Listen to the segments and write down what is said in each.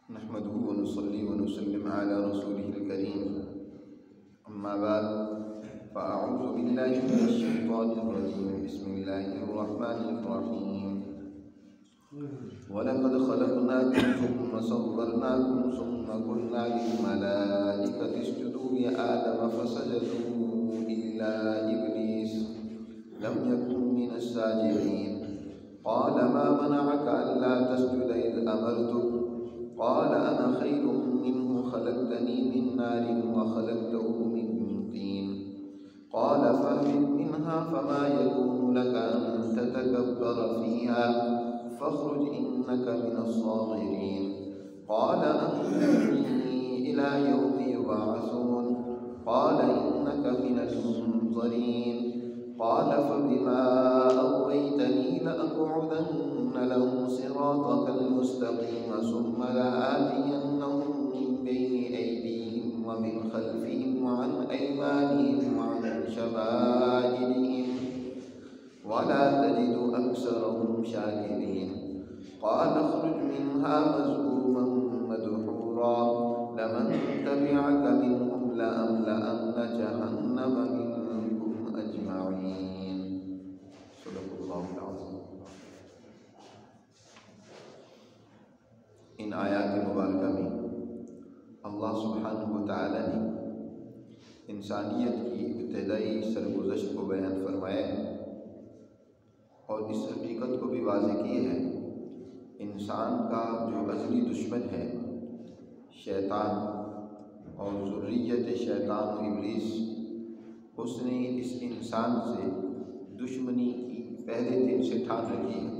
نحمده ونصلي ونسلم على رسوله الكريم أما بعد فأعوذ بالله من الشيطان الرجيم بسم الله الرحمن الرحيم ولقد خلقناكم ثم صورناكم ثم قلنا للملائكة اسجدوا لآدم فسجدوا إلا إبليس لم يكن من الساجدين قال ما منعك ألا تسجد إذ أمرتك قال أنا خير منه خلقتني من نار وخلقته من طين قال فاهبط منها فما يكون لك أن تتكبر فيها فاخرج إنك من الصاغرين قال أنظرني إلى يوم يبعثون قال إنك من المنظرين قال فبما أغويتني لأقعدن لهم صراطك المستقيم ثم لآتينهم من بين أيديهم ومن خلفهم وعن أيمانهم وعن شمائلهم ولا تجد أكثرهم شاكرين قال اخرج منها مذءوما مدحورا لمن تبعك منهم لأملأن جهنم منكم أجمعين صدق اللہ العظیم۔ ان آیات مبارکہ میں اللہ سبحانہ و تعالی نے انسانیت کی ابتدائی سرگزشت کو بیان فرمایا ہے اور اس حقیقت کو بھی واضح کی ہے انسان کا جو ازلی دشمن ہے شیطان اور ذریت شیطان و ابلیس، اس نے اس انسان سے دشمنی کی پہلے دن سے ٹھان رکھی ہے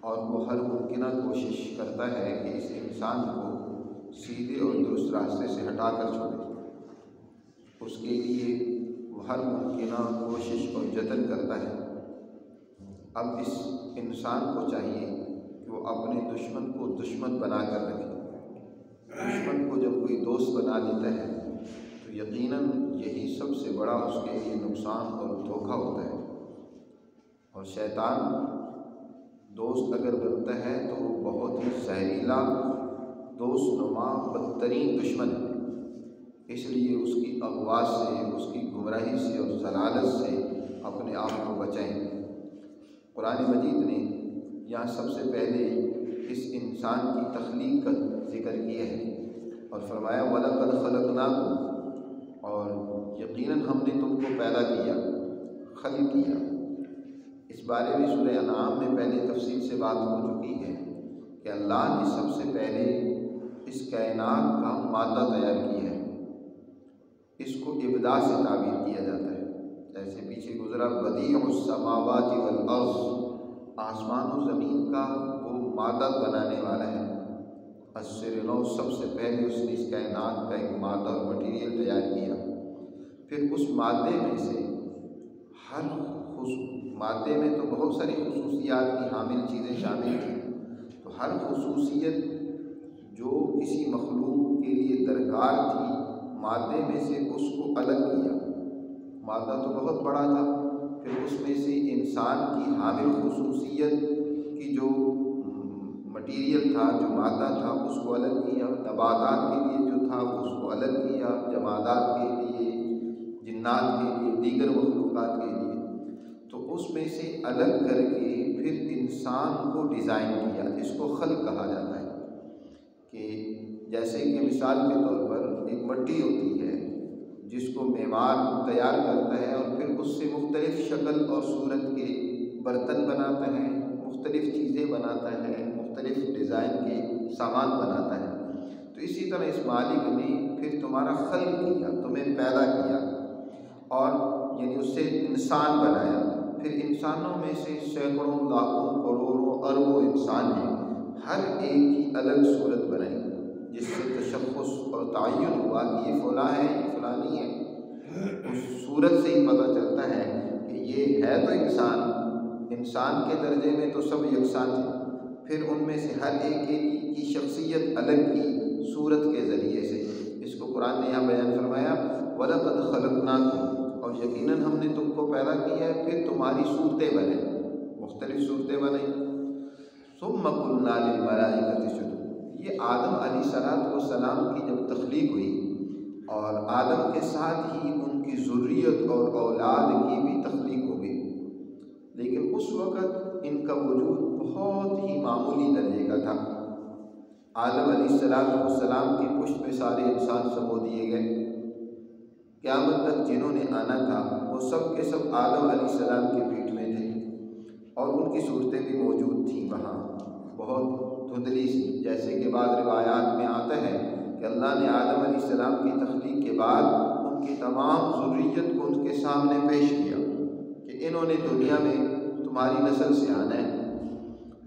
اور وہ ہر ممکنہ کوشش کرتا ہے کہ اس انسان کو سیدھے اور درست راستے سے ہٹا کر چھوڑے۔ اس کے لیے وہ ہر ممکنہ کوشش اور جتن کرتا ہے۔ اب اس انسان کو چاہیے کہ وہ اپنے دشمن کو دشمن بنا کر رکھے۔ دشمن کو جب کوئی دوست بنا لیتا ہے تو یقیناً یہی سب سے بڑا اس کے لیے نقصان اور دھوکہ ہوتا ہے، اور شیطان دوست اگر بنتا ہے تو وہ بہت ہی زہریلا دوست نما بدترین دشمن ہے۔ اس لیے اس کی اغوا سے، اس کی گمراہی سے اور ضلالت سے اپنے آپ کو بچائیں۔ قرآن مجید نے یہاں سب سے پہلے اس انسان کی تخلیق کا ذکر کیا ہے اور فرمایا وَلَقَدْ خَلَقْنَاكُمْ، اور یقیناً ہم نے تم کو پیدا کیا، خلق کیا۔ اس بارے میں سورہ انعام میں پہلے تفصیل سے بات ہو چکی ہے کہ اللہ نے سب سے پہلے اس کائنات کا مادہ تیار کیا ہے۔ اس کو ابداع سے تعبیر کیا جاتا ہے، جیسے پیچھے گزرا بدیع السماوات والارض، آسمان و زمین کا وہ مادہ بنانے والا ہے۔ ازسر نو، سب سے پہلے اس نے اس کائنات کا ایک مادہ اور مٹیریل تیار کیا، پھر اس مادے میں سے مادے میں تو بہت ساری خصوصیات کی حامل چیزیں شامل تھیں، تو ہر خصوصیت جو کسی مخلوق کے لیے درکار تھی مادے میں سے اس کو الگ کیا۔ مادہ تو بہت بڑا تھا، پھر اس میں سے انسان کی حامل خصوصیت کی جو مٹیریل تھا، جو مادہ تھا، اس کو الگ کیا۔ نباتات کے لیے جو تھا اس کو الگ کیا، جمادات کے لیے، جنات کے لیے، دیگر مخلوقات کے لیے، تو اس میں سے الگ کر کے پھر انسان کو ڈیزائن کیا۔ اس کو خلق کہا جاتا ہے کہ جیسے کہ مثال کے طور پر ایک مٹی ہوتی ہے جس کو معمار تیار کرتا ہے اور پھر اس سے مختلف شکل اور صورت کے برتن بناتا ہے، مختلف چیزیں بناتا ہے، مختلف ڈیزائن کے سامان بناتا ہے، تو اسی طرح اس مالک نے پھر تمہارا خلق کیا، تمہیں پیدا کیا، اور یعنی اس سے انسان بنایا۔ پھر انسانوں میں سے سینکڑوں، لاکھوں، کروڑوں، اربوں انسان ہیں، ہر ایک کی الگ صورت بنائی جس سے تشخص اور تعین ہوا کہ یہ فلاں ہے، یہ فلاں نہیں ہے۔ اس صورت سے ہی پتہ چلتا ہے کہ یہ ہے تو انسان کے درجے میں تو سب یکساں تھے، پھر ان میں سے ہر ایک کی شخصیت الگ کی صورت کے ذریعے سے۔ اس کو قرآن نے یہاں بیان فرمایا وَلَقَدْ خَلَقْنَاكُمْ، اور یقیناً ہم نے تم کو پیدا کیا ہے، پھر تمہاری صورتیں بنیں، مختلف صورتیں بنیں۔ ثُمَّ قُلْنَا لِلْمَلَائِكَةِ اسْجُدُوا، یہ آدم علیہ السلام کی جب تخلیق ہوئی اور آدم کے ساتھ ہی ان کی ذریت اور اولاد کی بھی تخلیق ہو گئی، لیکن اس وقت ان کا وجود بہت ہی معمولی درجے کا تھا۔ آدم علیہ السلام کی پشت پہ سارے انسان سمو دیے گئے۔ قیامت تک جنہوں نے آنا تھا وہ سب کے سب آدم علیہ السلام کے پیٹ میں تھے، اور ان کی صورتیں بھی موجود تھیں وہاں، بہت دھندلی سی، جیسے کہ بعض روایات میں آتا ہے کہ اللہ نے آدم علیہ السلام کی تخلیق کے بعد ان کی تمام ذریت کو ان کے سامنے پیش کیا کہ انہوں نے دنیا میں تمہاری نسل سے آنا ہے۔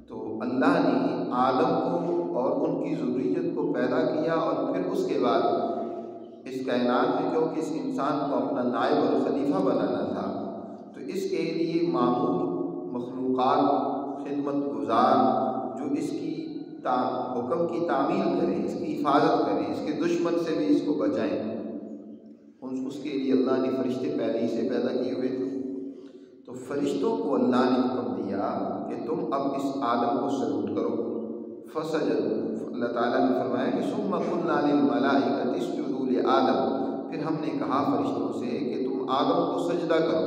تو اللہ نے آدم کو اور ان کی ذریت کو پیدا کیا، اور پھر اس کے بعد اس کائنات میں کیونکہ اس انسان کو اپنا نائب اور خلیفہ بنانا تھا، تو اس کے لیے معمول مخلوقات خدمت گزار جو اس کی حکم کی تعمیل کریں، اس کی حفاظت کریں، اس کے دشمن سے بھی اس کو بچائیں، اس کے لیے اللہ نے فرشتے پہلے ہی سے پیدا کیے ہوئے تھے۔ تو فرشتوں کو اللہ نے حکم دیا کہ تم اب اس آدم کو سلوٹ کرو۔ فسجد، اللہ تعالیٰ نے فرمایا کہ ثم قلنا للملائکۃ اسجدوا لآدم، پھر ہم نے کہا فرشتوں سے کہ تم آدم کو سجدہ کرو۔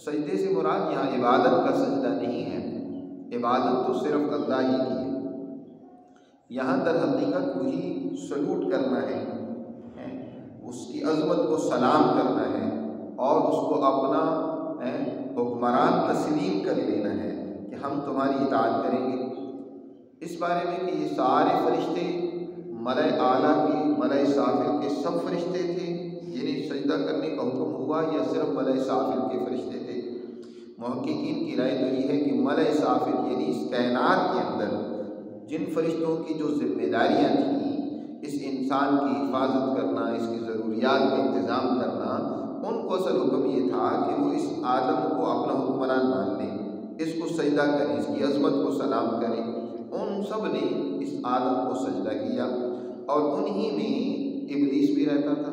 سجدے سے مراد یہاں عبادت کا سجدہ نہیں ہے، عبادت تو صرف اللہ ہی کی ہے، یہاں در حقیقت وہی سلوٹ کرنا ہے، اس کی عظمت کو سلام کرنا ہے اور اس کو اپنا حکمران تسلیم کر لینا ہے کہ ہم تمہاری اطاعت کریں گے۔ اس بارے میں کہ یہ سارے فرشتے ملائے اعلیٰ کے، ملائے سافل کے سب فرشتے تھے جنہیں سجدہ کرنے کا حکم ہوا، یا صرف ملائے سافل کے فرشتے تھے؟ محققین کی رائے تو یہ ہے کہ ملائے سافل یعنی اس کائنات کے اندر جن فرشتوں کی جو ذمہ داریاں تھیں اس انسان کی حفاظت کرنا، اس کی ضروریات کا انتظام کرنا، ان کو اصل حکم یہ تھا کہ وہ اس آدم کو اپنا حکمران مان لیں، اس کو سجدہ کریں، اس کی عظمت کو سلام کریں۔ ان سب نے اس آدم کو سجدہ کیا، اور انہی میں ابلیس بھی رہتا تھا،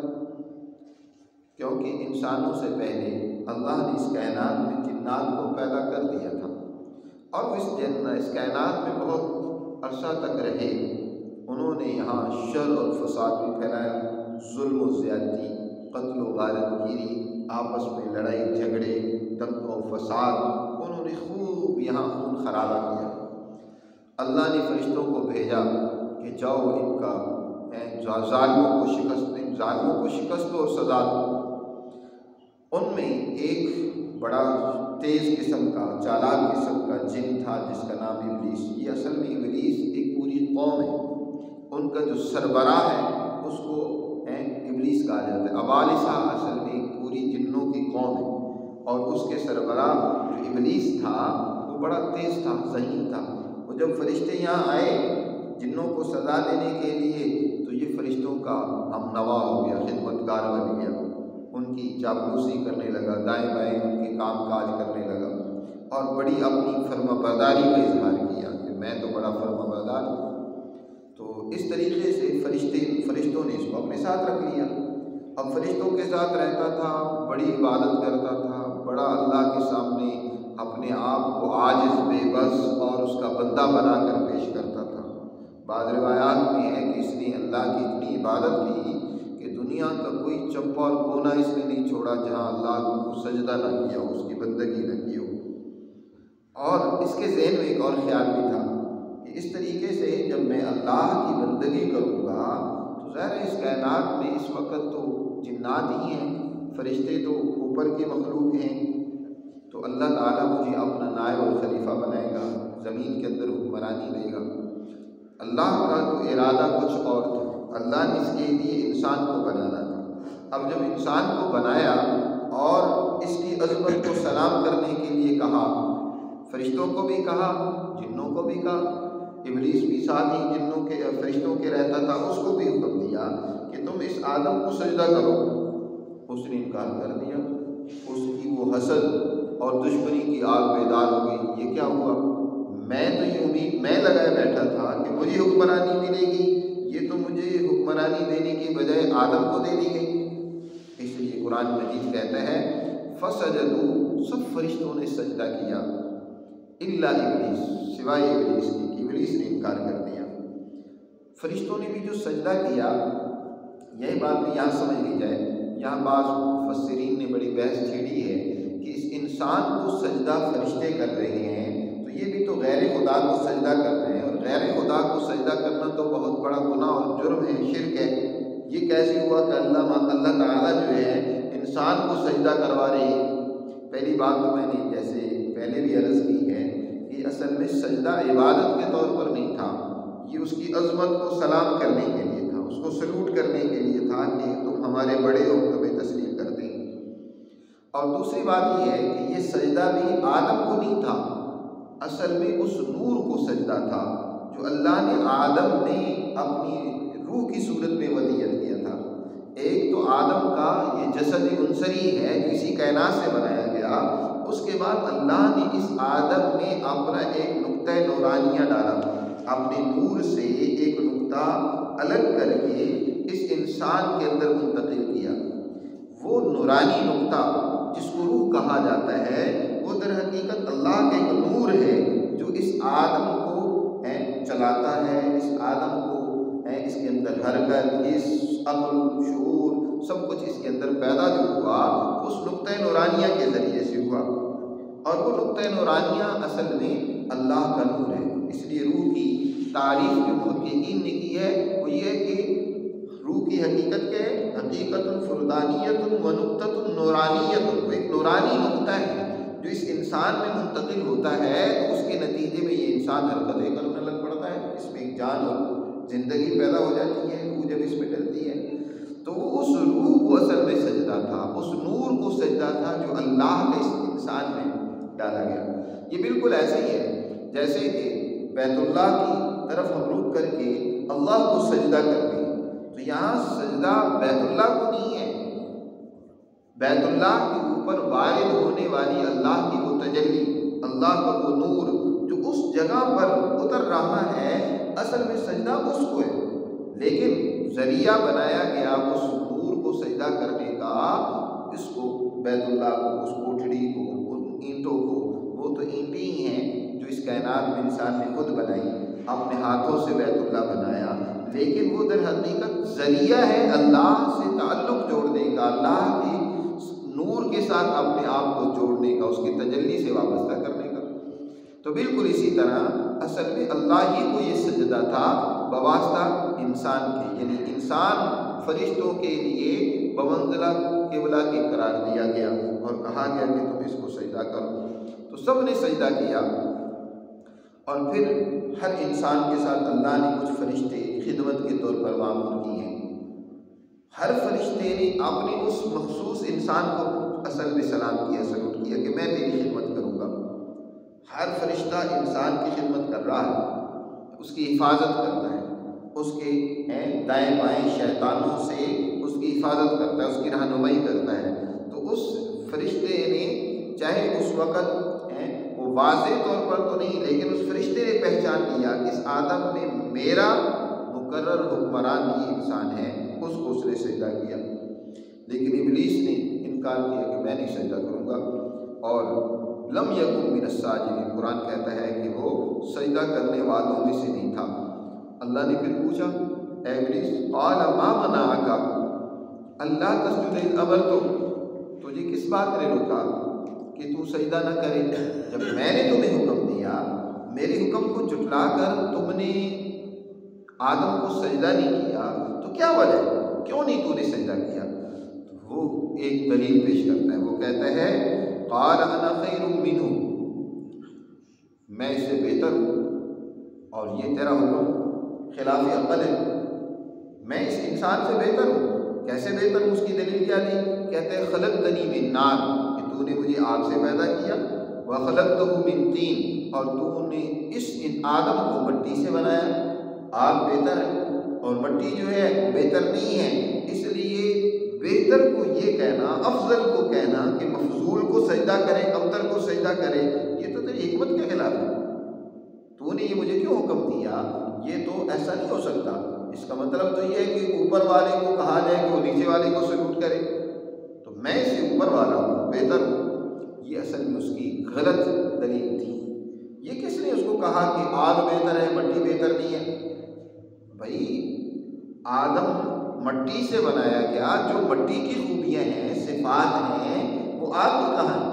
کیونکہ انسانوں سے پہلے اللہ نے اس کائنات میں جنات کو پیدا کر دیا تھا، اور وہ اس کائنات میں بہت عرصہ تک رہے۔ انہوں نے یہاں شر اور فساد بھی پھیلایا، ظلم و زیادتی، قتل و غارت گیری، آپس میں لڑائی جھگڑے، دنگ و فساد، انہوں نے خوب یہاں خون خرابہ کیا۔ اللہ نے فرشتوں کو بھیجا کہ جاؤ ان کا ظالموں کو شکست دو اور سزا دو۔ ان میں ایک بڑا تیز قسم کا، چالاک قسم کا جن تھا جس کا نام ابلیس۔ یہ اصل میں ابلیس ایک پوری قوم ہے، ان کا جو سربراہ ہے اس کو ابلیس کہا جاتا ہے۔ ابالسہ اصل میں ایک پوری جنوں کی قوم ہے، اور اس کے سربراہ جو ابلیس تھا وہ بڑا تیز تھا، ذہین تھا۔ وہ جب فرشتے یہاں آئے جنوں کو سزا دینے کے لیے تو یہ فرشتوں کا ہم نوا ہو گیا، خدمت گار بن گیا، ان کی چاپلوسی کرنے لگا، دائیں بائیں ان کے کام کاج کرنے لگا، اور بڑی اپنی فرما برداری کا اظہار کیا کہ میں تو بڑا فرما بردار ہوں۔ تو اس طریقے سے فرشتوں نے اس کو اپنے ساتھ رکھ لیا۔ اب فرشتوں کے ساتھ رہتا تھا، بڑی عبادت کرتا تھا، بڑا اللہ کے سامنے اپنے آپ کو عاجز، بے بس اور اس کا بندہ بنا کر پیش کرتا تھا۔ بعض روایات میں ہے کہ اس نے اللہ کی اتنی عبادت کی کہ دنیا کا کوئی چپا اور کونا اس نے نہیں چھوڑا جہاں اللہ کو سجدہ نہ کیا ہو، اس کی بندگی نہ کی ہو۔ اور اس کے ذہن میں ایک اور خیال بھی تھا کہ اس طریقے سے جب میں اللہ کی بندگی کروں گا تو ظاہر ہے اس کائنات میں اس وقت تو جنات ہی ہیں، فرشتے تو اوپر کے مخلوق ہیں، تو اللہ تعالیٰ مجھے اپنا نائب اور خلیفہ بنائے گا، زمین کے اندر حکمرانی دے گا۔ اللہ کا تو ارادہ کچھ اور تھا، اللہ نے اس کے لیے انسان کو بنانا تھا۔ اب جب انسان کو بنایا اور اس کی عظمت کو سلام کرنے کے لیے کہا، فرشتوں کو بھی کہا، جنوں کو بھی کہا، ابلیس بھی ساتھ ہی فرشتوں کے رہتا تھا، اس کو بھی حکم دیا کہ تم اس آدم کو سجدہ کرو۔ اس نے انکار کر دیا، اس کی وہ حسد اور دشمنی کی آگ بیدار ہو گئی۔ یہ کیا ہوا؟ میں تو یہ امید میں لگائے بیٹھا تھا کہ مجھے حکمرانی ملے گی، یہ تو مجھے حکمرانی دینے کی بجائے آدم کو دے دی گئی۔ اس لیے قرآن مجید کہتا ہے فسجدوا، سب فرشتوں نے سجدہ کیا، الا ابلیس، سوائے ابلیس کی، ابلیس نے انکار کر دیا۔ فرشتوں نے بھی جو سجدہ کیا، یہی بات بھی یہاں سمجھ لی جائے، یہاں بعض مفسرین نے بڑی بحث چھیڑی ہے کہ اس انسان کو سجدہ فرشتے کر رہے ہیں، تو یہ بھی تو غیر خدا کو سجدہ کر رہے ہیں، اور غیر خدا کو سجدہ کرنا تو بہت بڑا گناہ اور جرم ہے، شرک ہے۔ یہ کیسے ہوا کہ اللہ تعالیٰ جو ہے انسان کو سجدہ کروا رہے ہیں؟ پہلی بات تو میں نے جیسے پہلے بھی عرض کی ہے کہ اصل میں سجدہ عبادت کے طور پر نہیں تھا، یہ اس کی عظمت کو سلام کرنے کے لیے تھا، اس کو سلوٹ کرنے کے لیے تھا کہ تم ہمارے بڑے ہو، تمہیں تسلیم کرتے ہیں۔ اور دوسری بات یہ ہے کہ یہ سجدہ بھی آدم کو نہیں تھا، اصل میں اس نور کو سجدہ تھا جو اللہ نے آدم میں اپنی روح کی صورت میں ودیعت کیا تھا۔ ایک تو آدم کا یہ جسد عنصری ہے جو اسی کائنات سے بنایا گیا، اس کے بعد اللہ نے اس آدم میں اپنا ایک نقطہ نورانیہ ڈالا، اپنے نور سے ایک نقطہ الگ کر کے اس انسان کے اندر منتقل کیا۔ وہ نورانی نقطہ جس کو روح کہا جاتا ہے، وہ در حقیقت اللہ کا ایک نور ہے جو اس آدم کو چلاتا ہے، اس آدم کو اس کے اندر حرکت، اس عقل، شعور، سب کچھ اس کے اندر پیدا جو ہوا اس نقطہ نورانیہ کے ذریعے سے ہوا، اور وہ نقطہ نورانیہ اصل میں اللہ کا نور ہے۔ اس لیے روح کی تعریف جو محققین نے کی ہے وہ یہ ہے کہ روح کی حقیقت کیا ہے؟ حقیقت فردانیت و نقطۃ نورانیت، وہ ایک نورانی نقطہ ہے جو اس انسان میں منتقل ہوتا ہے، تو اس کے نتیجے میں یہ انسان حرکتیں کرنے لگ پڑتا ہے، اس میں ایک جان اور زندگی پیدا ہو جاتی ہے، روح جب اس میں ڈلتی ہے تو وہ اس روح کو اصل میں سجدہ تھا، اس نور کو سجدہ تھا جو اللہ کے اس انسان میں ڈالا گیا۔ یہ بالکل ایسے ہی ہے جیسے کہ بیت اللہ کی طرف ہم رخ کر کے اللہ کو سجدہ کرتے ہیں، تو یہاں سجدہ بیت اللہ کو نہیں ہے، بیت اللہ کے اوپر وارد ہونے والی اللہ کی وہ تجلی، اللہ کا وہ نور جو اس جگہ پر اتر رہا ہے، اصل میں سجدہ اس کو ہے، لیکن ذریعہ بنایا گیا اس نور کو سجدہ کرنے کا، اس کو بیت اللہ کو، اس کوٹھڑی کو، ان اینٹوں کو، وہ تو اینٹیں ہی ہیں جو اس کائنات میں انسان نے خود بنائی، اپنے ہاتھوں سے بیت اللہ بنایا، لیکن وہ در حقیقت ذریعہ ہے اللہ سے تعلق جوڑنے کا، اللہ کے نور کے ساتھ اپنے آپ کو جوڑنے کا، اس کی تجلی سے وابستہ کرنے کا۔ تو بالکل اسی طرح اصل میں اللہ ہی کو یہ سجدہ تھا بواسطہ انسان کے، یعنی انسان فرشتوں کے لیے بمنزلہ قبلہ کے قرار دیا گیا اور کہا گیا کہ تم اس کو سجدہ کرو، تو سب نے سجدہ کیا۔ اور پھر ہر انسان کے ساتھ اللہ نے کچھ فرشتے خدمت کے طور پر معمور کیے ہیں، ہر فرشتے نے اپنے اس مخصوص انسان کو اصل میں سلام کیا، سلوٹ کیا کہ میں تیری خدمت کروں گا۔ ہر فرشتہ انسان کی خدمت کر رہا ہے، اس کی حفاظت کرتا ہے، اس کے دائیں بائیں شیطانوں سے اس کی حفاظت کرتا ہے، اس کی رہنمائی کرتا ہے۔ تو اس فرشتے نے چاہے اس وقت وہ واضح طور پر تو نہیں، لیکن اس فرشتے نے پہچان لیا کہ اس آدم میں میرا مقرر حکمران یہ انسان ہے، اس کو اس نے سجدہ کیا۔ لیکن ابلیس نے انکار کیا کہ میں نہیں سجدہ کروں گا، اور لم یکن من الساجدین، قرآن کہتا ہے کہ وہ سجدہ کرنے والوں میں سے نہیں تھا۔ اللہ نے پھر پوچھا اے ابلیس قال ما منعک اللہ تسجد اذ امرتک، تجھے کس بات نے روکا کہ تو سجدہ نہ کرے جب میں نے تمہیں حکم دیا؟ میرے حکم کو جھٹلا کر تم نے آدم کو سجدہ نہیں کیا، تو کیا وجہ ہے، کیوں نہیں تو نے سجدہ کیا؟ تو وہ ایک دلیل پیش کرتا ہے، وہ کہتا ہے قال انا خیر منہ، میں اس سے بہتر ہوں، اور یہ تیرا حکم خلاف عقل ہے، میں اس انسان سے بہتر ہوں۔ کیسے بہتر ہوں؟ اس کی دلیل کیا دی؟ کہتے ہیں خلقتنی من نار، کہ تو نے مجھے آگ سے پیدا کیا، وخلقتہ من طین، اور تو نے اس آدم کو مٹی سے بنایا۔ آگ بہتر ہے اور مٹی جو ہے وہ بہتر نہیں ہے، اس لیے بہتر کو یہ کہنا، افضل کو کہنا کہ مفضول کو سجدہ کرے، ابتر کو سجدہ کرے، یہ تو تیری حکمت کے خلاف ہے۔ تو نے یہ مجھے کیوں حکم دیا؟ یہ تو ایسا نہیں ہو سکتا۔ اس کا مطلب تو یہ ہے کہ اوپر والے کو کہا جائے کہ وہ نیچے والے کو سلوٹ کرے، تو میں اس سے اوپر والا ہوں، بہتر ہوں۔ یہ اصل میں اس کی غلط دلیل تھی۔ یہ کس نے اس کو کہا کہ آگ بہتر ہے، مٹی بہتر نہیں ہے؟ بھائی آدم مٹی سے بنایا گیا، جو مٹی کی خوبیاں ہیں، صفات ہیں، وہ آگ کی کہاں ہے؟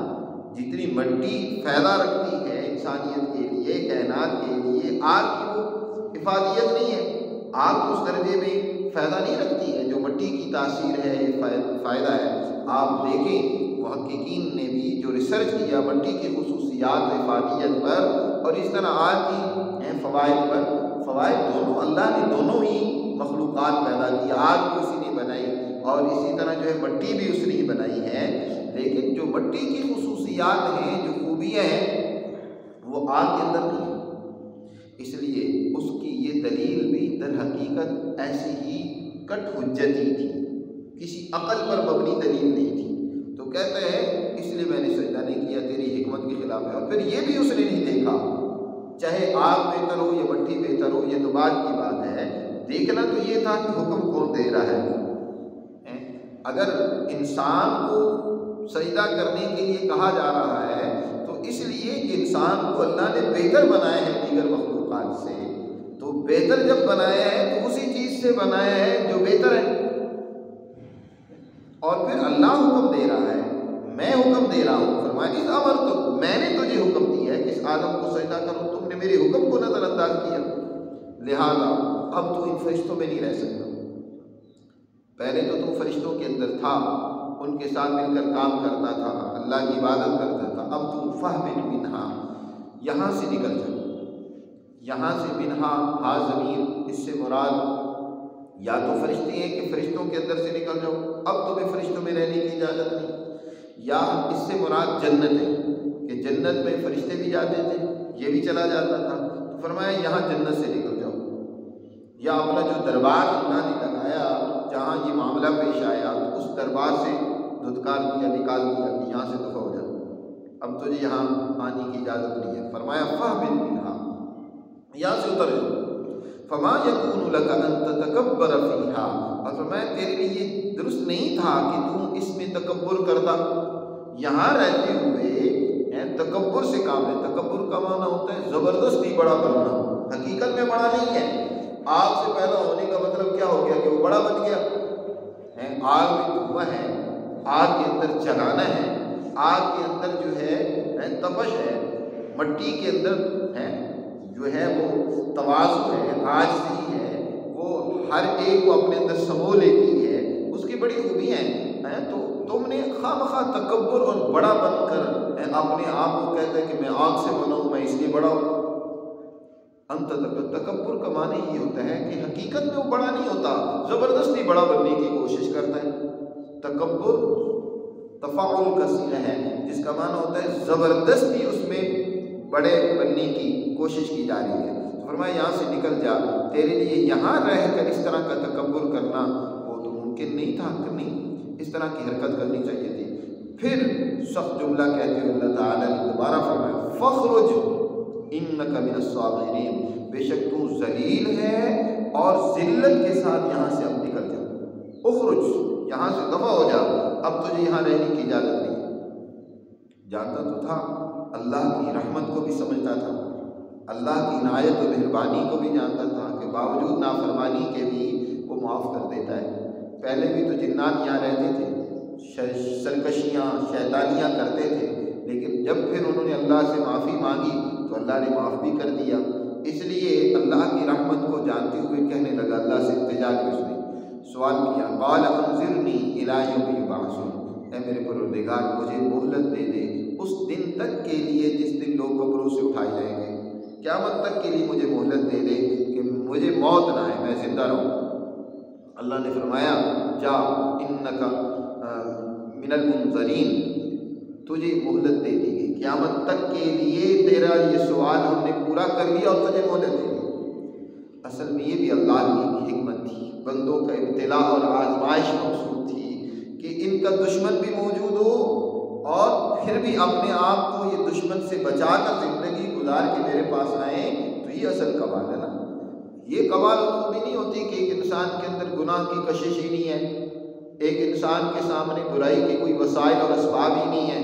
جتنی مٹی فائدہ رکھتی ہے انسانیت کے لیے، کائنات کے لیے، آگ کی وہ افادیت نہیں ہے۔ آگ تو اس درجے میں فائدہ نہیں رکھتی ہے جو مٹی کی تاثیر ہے، فائدہ ہے۔ آپ دیکھیں محققین نے بھی جو ریسرچ کیا مٹی کی خصوصیات افادیت پر اور اس طرح آگ کی فوائد پر، فوائد دونوں اللہ نے دونوں ہی مخلوقات پیدا کی، آگ بھی اسی نے بنائی اور اسی طرح جو ہے مٹی بھی اس نے ہی بنائی ہے، لیکن جو مٹی کی خصوصیات ہیں، جو خوبیاں ہیں، وہ آگ کے اندر نہیں ہیں۔ اس لیے اس کی یہ دلیل بھی در حقیقت ایسی ہی کٹ حجتی تھی، کسی عقل پر مبنی دلیل نہیں تھی۔ تو کہتے ہیں اس لیے میں نے سجدہ نہیں کیا، تیری حکمت کے خلاف ہے۔ اور پھر یہ بھی اس نے نہیں دیکھا، چاہے آگ بہتر ہو یا مٹی بہتر ہو، یہ تو بعد کی بات ہے، دیکھنا تو یہ تھا کہ حکم کون دے رہا ہے۔ اگر انسان کو سجدہ کرنے کے لیے کہا جا رہا ہے تو اس لیے کہ انسان کو اللہ نے بہتر بنایا ہے دیگر مخلوقات سے، تو بہتر جب بنایا ہے تو اسی چیز سے بنایا ہے جو بہتر ہے۔ اور پھر اللہ حکم دے رہا ہے، میں حکم دے رہا ہوں، فرمایا اس امر تو میں نے تجھے حکم دیا ہے کہ اس آدم کو سجدہ کرو، تم نے میرے حکم کو نظر انداز کیا، لہذا اب تو ان فرشتوں میں نہیں رہ سکتا۔ پہلے تو فرشتوں کے اندر تھا، ان کے ساتھ مل کر کام کرتا تھا، اللہ کی عبادت کرتا تھا، اب تو فہم منہا، یہاں سے نکل جا، یہاں سے منہا ہا ضمیر، اس سے مراد یا تو فرشتے ہیں کہ فرشتوں کے اندر سے نکل جاؤ، اب تمہیں فرشتوں میں رہنے کی اجازت نہیں، یا اس سے مراد جنت ہے کہ جنت میں فرشتے بھی جاتے تھے، یہ بھی چلا جاتا تھا، تو فرمایا یہاں جنت سے نکل جاؤ، یا اپنا جو دربار اللہ نے لگایا جہاں یہ معاملہ پیش آیا اس دربار سے دھتکار دیا، نکال دیا کہ یہاں سے دفع ہو جاؤ، اب تجھے یہاں آنے کی اجازت نہیں ہے۔ فرمایا فاہبط منہا، یہاں سے اتر جاؤ، فما یکون لک ان تتکبر فیہا، اور فرمایا تیرے لیے یہ درست نہیں تھا کہ تم اس میں تکبر کرتا، یہاں رہتے ہوئے تکبر سے کام لے۔ تکبر کا معنی ہوتا ہے زبردستی بڑا بننا، حقیقت میں بڑا نہیں ہے۔ آگ سے پیدا ہونے کا مطلب کیا ہو گیا کہ وہ بڑا بن گیا، آگ میں دھواں ہے، آگ کے اندر جلانا ہے، آگ کے اندر جو ہے تپش ہے، مٹی کے اندر جو ہے وہ تواضع ہے، عاجزی ہے، وہ ہر ایک کو اپنے اندر سمو لیتی ہے، اس کی بڑی خوبیاں ہیں۔ تو تم نے خواہ تکبر اور بڑا بن کر اپنے آپ کو کہتا ہے کہ میں آگ سے بنا ہوں، میں اس لیے بڑا ہوں۔ تکبر کا معنی یہ ہوتا ہے کہ حقیقت میں وہ بڑا نہیں ہوتا، زبردستی بڑا بننے کی کوشش کرتا ہے۔ تکبر تفاعل کا صیغہ ہے جس کا معنی ہوتا ہے زبردستی اس میں بڑے بننے کی کوشش کی جا رہی ہے۔ تو فرمایا یہاں سے نکل جا، تیرے لیے یہاں رہ کر اس طرح کا تکبر کرنا وہ تو ممکن نہیں تھا، کرنی اس طرح کی حرکت کرنی چاہیے تھی۔ پھر سخت جملہ کہتے ہوئے اللہ تعالیٰ نے دوبارہ فرمایا فخرج انک من الصاغرین، بے شک تو ذلیل ہے اور ذلت کے ساتھ یہاں سے اب نکل جا، اخرج، یہاں سے دفع ہو جا، اب تجھے یہاں رہنے کی اجازت نہیں۔ جانتا تو تھا، اللہ کی رحمت کو بھی سمجھتا تھا، اللہ کی عنایت و مہربانی کو بھی جانتا تھا کہ باوجود نافرمانی کے بھی وہ معاف کر دیتا ہے۔ پہلے بھی تو جنات یہاں رہتے تھے، سرکشیاں شیطانیاں کرتے تھے، لیکن جب پھر انہوں نے اللہ سے معافی مانگی تو اللہ نے معاف بھی کر دیا۔ اس لیے اللہ کی رحمت کو جانتے ہوئے کہنے لگا، اللہ سے التجا کی اس نے سوال کیا، قال انظرنی الی یوم یبعثون، اے میرے پروردگار مجھے مہلت دے دے اس دن تک کے لیے جس دن لوگ قبروں سے اٹھائے جائیں گے، قیامت تک کے لیے مجھے مہلت دے دے کہ مجھے موت نہ آئے، میں زندہ رہوں۔ اللہ نے فرمایا جا انک من المنظرین، تجھے مہلت دے دی گئی، قیامت تک کے لیے تیرا یہ سوال ہم نے پورا کر لیا اور تجھے مہلت دے دی۔ اصل میں یہ بھی اللہ کی ایک حکمت تھی، بندوں کا ابتلا اور آزمائش مقصود تھی کہ ان کا دشمن بھی موجود ہو اور پھر بھی اپنے آپ کو یہ دشمن سے بچا کر زندگی گزار کے میرے پاس آئیں، تو یہ اصل کمال ہے نا۔ یہ کمال تو بھی نہیں ہوتی کہ ایک انسان کے اندر گناہ کی کشش ہی نہیں ہے، ایک انسان کے سامنے برائی کے کوئی وسائل اور اسباب ہی نہیں ہے۔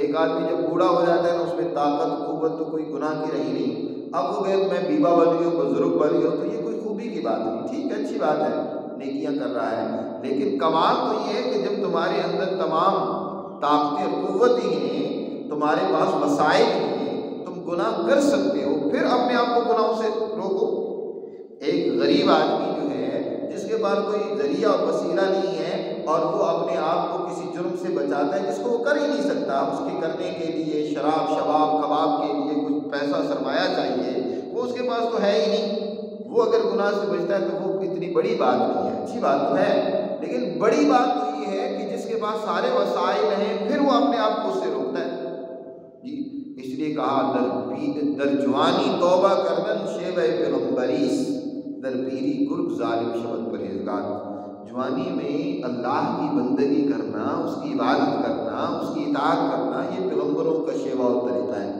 ایک آدمی جب بوڑھا ہو جاتا ہے نا، اس میں طاقت قوت تو کوئی گناہ کی رہی نہیں، اب وہ کہ میں بیوہ بن گیا ہوں، بزرگ بن گیا ہوں، تو یہ کوئی خوبی خوبی کی بات نہیں، ٹھیک ہے، اچھی بات ہے، نیکیاں کر رہا ہے، لیکن کمال تو یہ ہے کہ جب تمہارے اندر تمام طاقتیں اور قوت ہی ہیں، تمہارے پاس وسائل ہیں، تم گناہ کر سکتے ہو، پھر اپنے آپ کو گناہوں سے روکو۔ ایک غریب آدمی جو ہے جس کے پاس کوئی ذریعہ اور وسیلہ نہیں ہے اور وہ اپنے آپ کو کسی جرم سے بچاتا ہے جس کو وہ کر ہی نہیں سکتا، اس کے کرنے کے لیے شراب شباب کباب کے لیے کچھ پیسہ سرمایہ چاہیے، وہ اس کے پاس تو ہے ہی نہیں، وہ اگر گناہ سے بچتا ہے تو وہ اتنی بڑی بات نہیں ہے، اچھی بات تو ہے، لیکن بڑی بات تو یہ ہے کہ جس کے پاس سارے وسائل ہیں پھر وہ اپنے آپ کو اس سے روکتا ہے جی۔ اس لیے کہا در جوانی توبہ کردن شیوہ پیغمبریس، در پیری گرگ ظالم شبد پرہیزگار۔ جوانی میں اللہ کی بندگی کرنا، اس کی عبادت کرنا، اس کی اطاعت کرنا، یہ پیغمبروں کا شیوا اور طریقہ ہے۔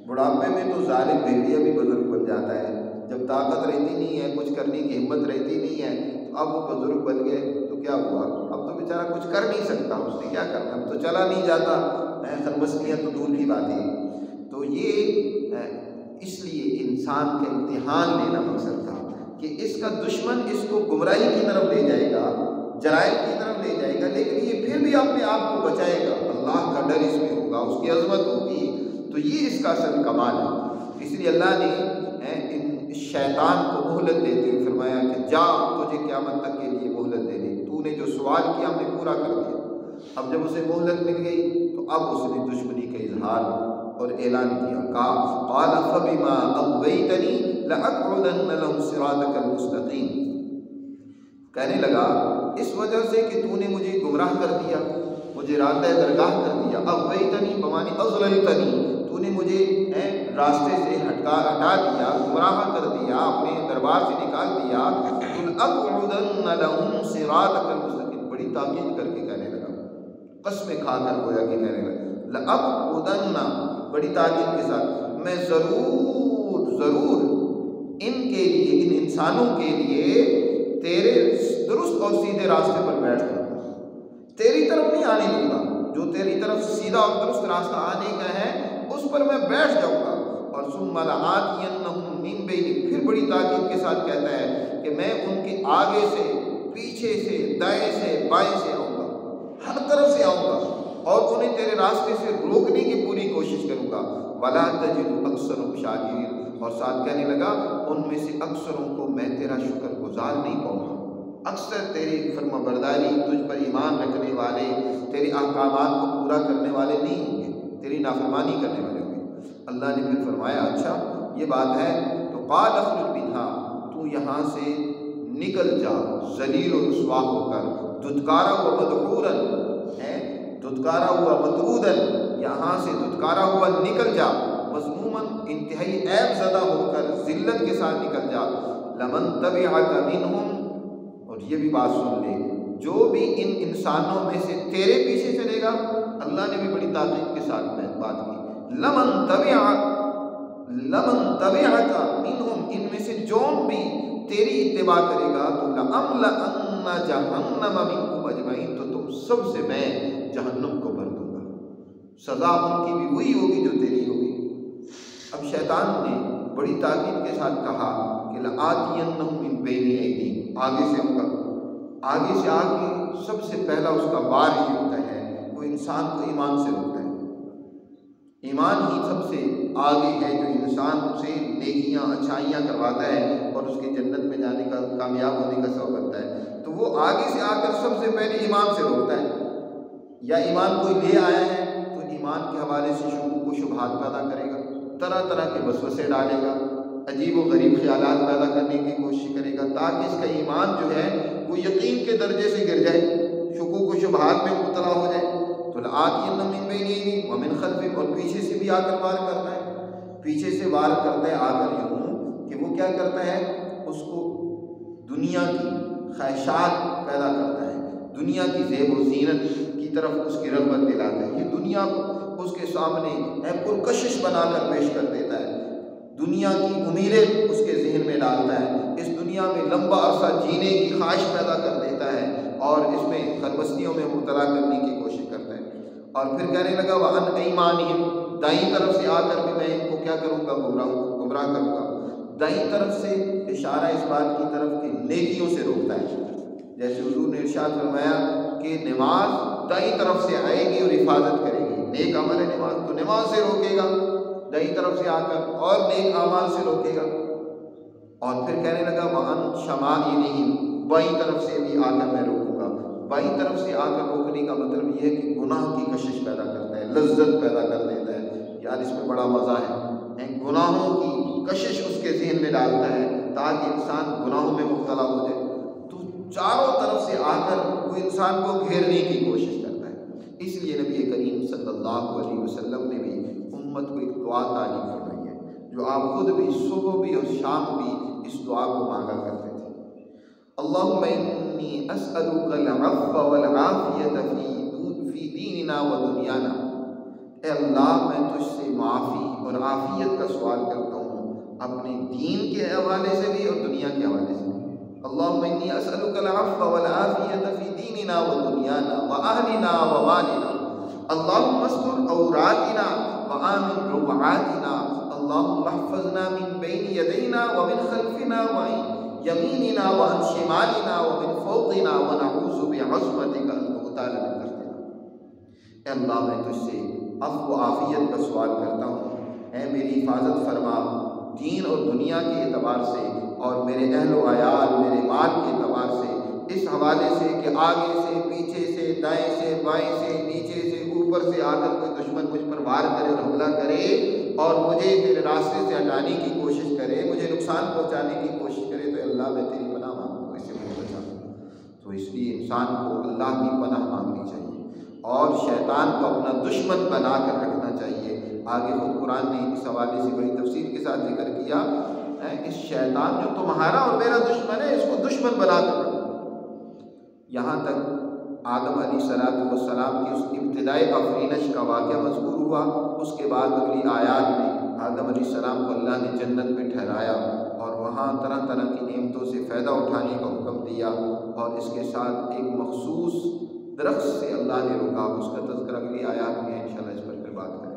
بڑھاپے میں تو ظالم بھیڑیا بھی بزرگ بن جاتا ہے، جب طاقت رہتی نہیں ہے، کچھ کرنے کی ہمت رہتی نہیں ہے، تو اب وہ بزرگ بن گئے تو کیا ہوا، اب تو بیچارہ کچھ کر نہیں سکتا، اس نے کیا کرنا، اب تو چلا نہیں جاتا، خربستیاں تو دور کی بات ہے۔ تو یہ اس لیے انسان کا امتحان لینا مقصد تھا کہ اس کا دشمن اس کو گمراہی کی طرف لے جائے گا، جرائم کی طرف لے جائے گا، لیکن یہ پھر بھی اپنے آپ کو بچائے گا، اللہ کا ڈر اس میں ہوگا، اس کی عظمت ہوگی، تو یہ اس کا اصل کمال ہے۔ اس لیے اللہ نے ان شیطان کو مہلت دیتے ہوئے فرمایا کہ جا، تجھے قیامت تک کے لیے مہلت دے دی، تو نے جو سوال کیا ہم نے پورا کر دیا۔ اب جب اسے مہلت مل گئی تو اب اس نے دشمنی کا اظہار اور اعلان کیا، قال فبما اغویتنی لاقعدن لهم صراطک المستقیم، کہنے لگا اس وجہ سے کہ تو نے مجھے گمراہ کر دیا، مجھے راستہ درگاہ کر دیا، اغویتنی بمعنی اضللتنی، تو نے مجھے راستے سے ہٹا دیا، گمراہ کر دیا، اپنے دربار سے نکال دیا، لاقعدن لهم صراطک المستقیم، بڑی تاکید کر کے کہنے لگا، قسمیں کھا کر گویا کہ کہنے لگا، لاقعدن، بڑی تاکید کے ساتھ، میں ضرور ان کے لیے، ان انسانوں کے لیے تیرے درست اور سیدھے راستے پر بیٹھ جاؤں گا، تیری طرف نہیں آنے دوں گا، جو تیری طرف سیدھا اور درست راستہ آنے کا ہے اس پر میں بیٹھ جاؤں گا، اور ثم لآتینہم من بین، پھر بڑی تاکید کے ساتھ کہتا ہے کہ میں ان کے آگے سے، پیچھے سے، دائیں سے، بائیں سے آؤں گا، ہر طرف سے آؤں گا اور انہیں تیرے راستے سے روکنے کی پوری کوشش کروں گا، وَلَا تَجِدُ أَكْثَرَهُمْ شَاكِرِينَ، اور ساتھ کہنے لگا ان میں سے اکثروں کو میں تیرا شکر گزار نہیں پاؤں گا، اکثر تیری فرما برداری، تجھ پر ایمان رکھنے والے، تیرے احکامات کو پورا کرنے والے نہیں ہوں گے، تیری نافرمانی کرنے والے ہوں گے۔ اللہ نے پھر فرمایا اچھا یہ بات ہے تو قال اخرج منها، تو یہاں سے نکل جا ذلیل و رسوا ہو کر، دھتکارا ہوا مدحورا، دھتکارا ہوا مطرودا، یہاں سے دھتکارا ہوا نکل جا، مذموماً انتہائی عیب زدہ ہو کر ذلت کے ساتھ نکل جا، لمن تبعک منہم، اور یہ بھی بات سن لے، جو بھی ان انسانوں میں سے تیرے پیچھے چلے گا، اللہ نے بھی بڑی تاکید کے ساتھ بات کی، لمن تبعک منہم، ان میں سے جو بھی تیری اتباع کرے گا تو لَأَمْلَأَنَّ جَهَنَّمَ مِنْكُمْ أَجْمَعِينَ، تو تم سب سے میں جہنم کو بھر دوں گا، سزا ان کی بھی وہی ہوگی جو تیری ہوگی۔ اب شیطان نے بڑی تاکید کے ساتھ کہا کہ لَآتِيَنَّهُم مِّن بَيْنِ أَيْدِيهِمْ، آگے سے آؤں گا، آگے سے آ کے سب سے پہلا اس کا وار ہی ہوتا ہے، وہ انسان کو ایمان سے روکتا ہے، ایمان ہی سب سے آگے ہے جو انسان سے نیکیاں اچھائیاں کرواتا ہے اور اس کے جنت میں جانے کا، کامیاب ہونے کا سبب بنتا ہے، تو وہ آگے سے آ کر سب سے پہلے ایمان سے روکتا ہے، یا ایمان کوئی لے آیا ہے تو ایمان کے حوالے سے شکوک و شبہات پیدا کرے گا، طرح طرح کے وسوسے ڈالے گا، عجیب و غریب خیالات پیدا کرنے کی کوشش کرے گا تاکہ اس کا ایمان جو ہے وہ یقین کے درجے سے گر جائے، شکوک و شبہات میں مبتلا ہو جائے۔ تو لآتینہم من بین ایدیہم ومن خلفہم، اور پیچھے سے بھی آ کر وار کرتا ہے، پیچھے سے وار کرتا ہے آ کر یوں کہ وہ کیا کرتا ہے، اس کو دنیا کی خواہشات پیدا کرتا ہے، دنیا کی زیب و زینت کی طرف اس کی رغبت دلاتا ہے، یہ دنیا کو اس کے سامنے پرکشش بنا کر پیش کر دیتا ہے، دنیا کی امیدیں اس کے ذہن میں ڈالتا ہے، اس دنیا میں لمبا عرصہ جینے کی خواہش پیدا کر دیتا ہے اور اس میں خربستیوں میں مبتلا کرنے کی کوشش کرتا ہے، اور پھر کہنے لگا وَعَنْ أَيْمَانِهِمْ، دائیں طرف سے آ کر بھی میں ان کو کیا کروں گا، گمراہ کروں گا، دائیں طرف سے اشارہ اس بات کی طرف کہ نیکیوں سے روکتا ہے، جیسے حضور نے ارشاد فرمایا کہ نماز دائیں طرف سے آئے گی اور حفاظت کرے گی، نیک عمل ہے نماز تو نماز سے روکے گا دائیں طرف سے آ کر، اور نیک اعمال سے روکے گا۔ اور پھر کہنے لگا وَعَنْ شَمَائِلِهِمْ، بائیں طرف سے بھی آ کر میں روکوں گا۔ بائیں طرف سے آ کر روکنے کا مطلب یہ ہے کہ گناہ کی کشش پیدا کرتا ہے، لذت پیدا کر دیتا ہے، یار اس میں بڑا مزہ ہے، گناہوں کی کشش اس کے ذہن میں ڈالتا ہے تاکہ انسان گناہوں میں مبتلا ہو جائے، تو چاروں طرف سے آ کر وہ انسان کو گھیرنے کی کوشش کرتا ہے۔ اس لیے نبی کریم صلی اللہ علیہ وسلم نے بھی امت کو ایک دعا تعلیم فرمائی ہے، جو آپ خود بھی صبح بھی اور شام بھی اس دعا کو مانگا کرتے تھے۔ اللہم انی اسألک العفو والعافیۃ فی دیننا و دنیانا، اے اللہ میں تجھ سے معافی اور عافیت کا سوال کرتا ہوں، اپنے دین کے حوالے سے بھی اور دنیا کے حوالے سے بھی۔ اللہم انی اسألک العفو والعافیۃ فی دیننا و دنیانا و اہلنا و مالنا، اللہم استر عوراتنا و آمن روعاتنا، اللہم احفظنا من بین یدینا و من خلفنا و یمیننا و عن شمالنا و من فوقنا و نعوذ بعظمتک ان نغتال من تحتنا۔ اے اللہ میں تجھ سے عفو و عافیت کا سوال کرتا ہوں، اے میری حفاظت فرما دین اور دنیا کے اعتبار سے، اور میرے اہل و عیال میرے مال کے اعتبار سے، اس حوالے سے کہ آگے سے پیچھے سے دائیں سے بائیں سے نیچے سے اوپر سے آ کر کوئی دشمن مجھ پر وار کرے اور حملہ کرے اور مجھے تیرے راستے سے ہٹانے کی کوشش کرے، مجھے نقصان پہنچانے کی کوشش کرے، تو اللہ میں تیری پناہ مانگتا ہوں، اس سے مجھے بچا۔ تو اس لیے انسان کو اللہ کی پناہ مانگنی چاہیے اور شیطان کو اپنا دشمن بنا کر رکھنا چاہیے۔ آگے خود قرآن نے اس حوالے سے بڑی تفصیل کے ساتھ ذکر کیا، اس شیطان جو تمہارا اور میرا دشمن ہے، اس کو دشمن بنا کر رکھو۔ یہاں تک آدم علیہ السلام کی اس ابتدائی افرینش کا واقعہ مذکور ہوا۔ اس کے بعد اگلی آیات میں آدم علیہ السلام کو اللہ نے جنت میں ٹھہرایا اور وہاں طرح طرح کی نعمتوں سے فائدہ اٹھانے کا حکم دیا، اور اس کے ساتھ ایک مخصوص درخت سے اللہ نے روکا، اس کا تذکرہ اگلی آیات میں انشاءاللہ اس پر بات کریں۔